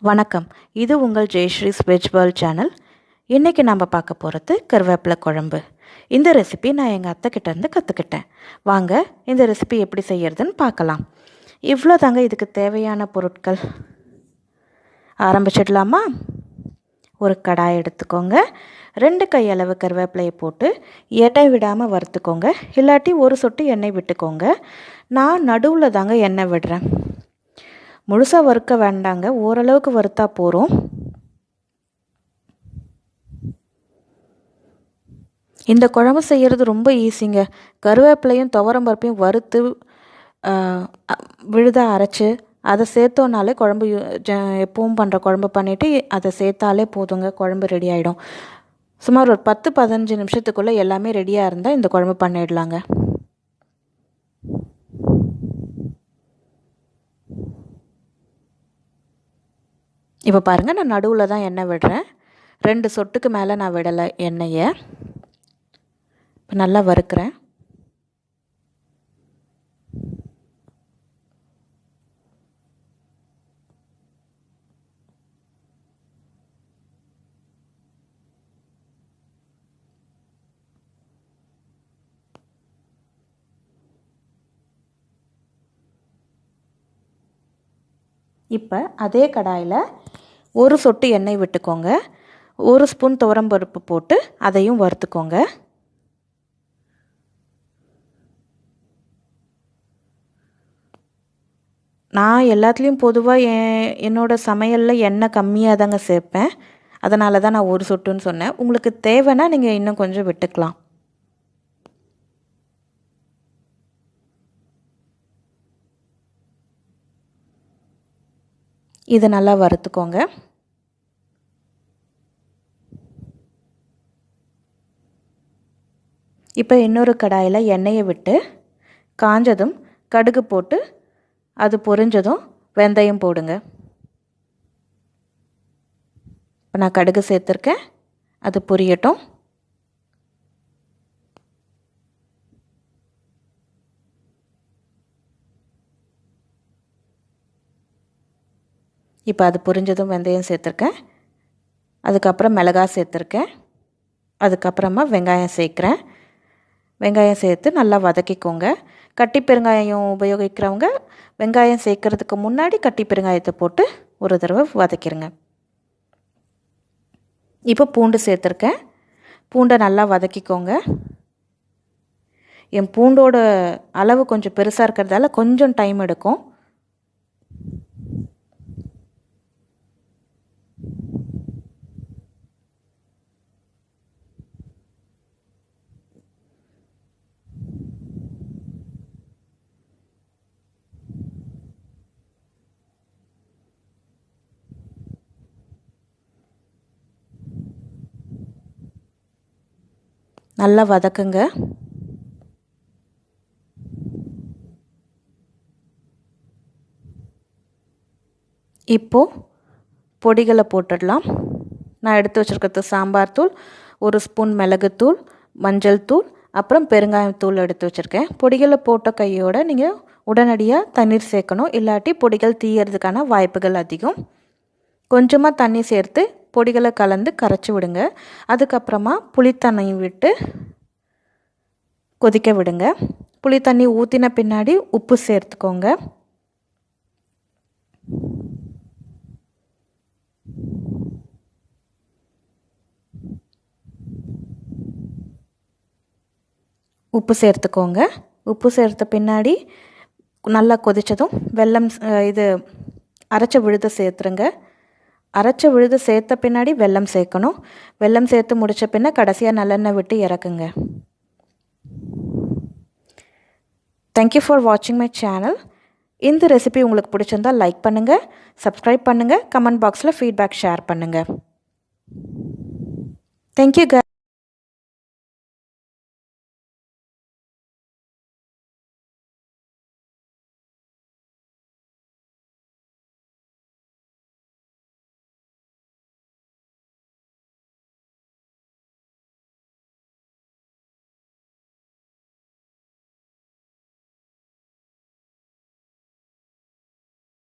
வணக்கம். இது உங்கள் ஜெயஸ்ரீஸ் வெஜ் வேர்ல்ட் சேனல். இன்றைக்கி நம்ம பார்க்க போகிறது கருவேப்பிலை குழம்பு. இந்த ரெசிபி நான் எங்கள் அத்தைக்கிட்டேருந்து கற்றுக்கிட்டேன். வாங்க இந்த ரெசிபி எப்படி செய்யறதுன்னு பார்க்கலாம். இவ்வளோ தாங்க இதுக்கு தேவையான பொருட்கள். ஆரம்பிச்சிடலாமா? ஒரு கடாய் எடுத்துக்கோங்க. 2 கையளவு கருவேப்பிலையை போட்டு எண்ணெய் விடாமல் வறுத்துக்கோங்க. இல்லாட்டி ஒரு சொட்டு எண்ணெய் விட்டுக்கோங்க. நான் நடுவில் தாங்க எண்ணெய் விடுறேன். முழுசாக வறுக்க வேண்டாங்க, ஓரளவுக்கு வறுத்தா போகிறோம். இந்த குழம்பு செய்கிறது ரொம்ப ஈஸிங்க. கருவேப்பிலையும் துவரம்பருப்பையும் வறுத்து விழுதாக அரைச்சி அதை சேர்த்தோனாலே குழம்பு எப்பவும் பண்ணுற குழம்பு பண்ணிவிட்டு அதை சேர்த்தாலே போதுங்க, குழம்பு ரெடி ஆகிடும். சுமார் ஒரு 10-15 நிமிஷத்துக்குள்ளே எல்லாமே ரெடியாக இருந்தால் இந்த குழம்பு பண்ணிடலாங்க. இப்போ பாருங்கள், நான் நடுவில் தான் எண்ணெய் விடுறேன். 2 சொட்டுக்கு மேலே நான் விடலை எண்ணெயை. இப்போ நல்லா வறுக்கிறேன். இப்போ அதே கடாயில் ஒரு சொட்டு எண்ணெய் விட்டுக்கோங்க. 1 ஸ்பூன் துவரம்பருப்பு போட்டு அதையும் வறுத்துக்கோங்க. நான் எல்லாத்துலேயும் பொதுவாக என்னோடய சமையலில் எண்ணெய் கம்மியாக தாங்க சேர்ப்பேன். அதனால தான் நான் 1 சொட்டுன்னு சொன்னேன். உங்களுக்கு தேவைன்னா நீங்கள் இன்னும் கொஞ்சம் விட்டுக்கலாம். இதை நல்லா வறுத்துக்கோங்க. இப்போ இன்னொரு கடாயில் எண்ணெயை விட்டு காஞ்சதும் கடுகு போட்டு அது பொரிஞ்சதும் வெந்தயம் போடுங்க. இப்போ நான் கடுகு சேர்த்துருக்கேன், அது பொரியட்டும். இப்போ அது பொரிஞ்சதும் வெந்தயம் சேர்த்துருக்கேன். அதுக்கப்புறம் மிளகாய் சேர்த்துருக்கேன். அதுக்கப்புறமா வெங்காயம் சேர்க்குறேன். வெங்காயம் சேர்த்து நல்லா வதக்கிக்கோங்க. கட்டி பெருங்காயம் உபயோகிக்கிறவங்க வெங்காயம் சேர்க்கறதுக்கு முன்னாடி கட்டி பெருங்காயத்தை போட்டு ஒரு தடவை வதக்கிடுங்க. இப்போ பூண்டு சேர்த்துருக்கேன். பூண்டை நல்லா வதக்கிக்கோங்க. என் பூண்டோட அளவு கொஞ்சம் பெருசாக இருக்கிறதால கொஞ்சம் டைம் எடுக்கும். நல்லா வதக்குங்க. இப்போது பொடிகளை போட்டுடலாம். நான் எடுத்து வச்சுருக்கிறது சாம்பார் தூள், 1 ஸ்பூன் மிளகுத்தூள், மஞ்சள் தூள், அப்புறம் பெருங்காயத்தூள் எடுத்து வச்சுருக்கேன். பொடிகளை போட்ட கையோடு நீங்கள் உடனடியாக தண்ணீர் சேர்க்கணும், இல்லாட்டி பொடிகள் தீயறதுக்கான வாய்ப்புகள் அதிகம். கொஞ்சமாக தண்ணி சேர்த்து பொடிகளை கலந்து கரைச்சி விடுங்க. அதுக்கப்புறமா புளித்தண்ணி விட்டு கொதிக்க விடுங்க. புளித்தண்ணி ஊற்றின பின்னாடி உப்பு சேர்த்துக்கோங்க. உப்பு சேர்த்த பின்னாடி நல்லா கொதித்ததும் வெல்லம், இது அரைச்ச விழுதை சேர்த்துருங்க. அரைச்ச விழுது சேர்த்த பின்னாடி வெல்லம் சேர்க்கணும். வெல்லம் சேர்த்து முடித்த பின்ன கடைசியாக நல்லெண்ணெய் விட்டு இறக்குங்க. தேங்க்யூ ஃபார் வாட்சிங் மை சேனல். இந்த ரெசிபி உங்களுக்கு பிடிச்சிருந்தால் லைக் பண்ணுங்கள், சப்ஸ்கிரைப் பண்ணுங்கள், கமெண்ட் பாக்ஸில் ஃபீட்பேக் ஷேர் பண்ணுங்கள். தேங்க்யூ.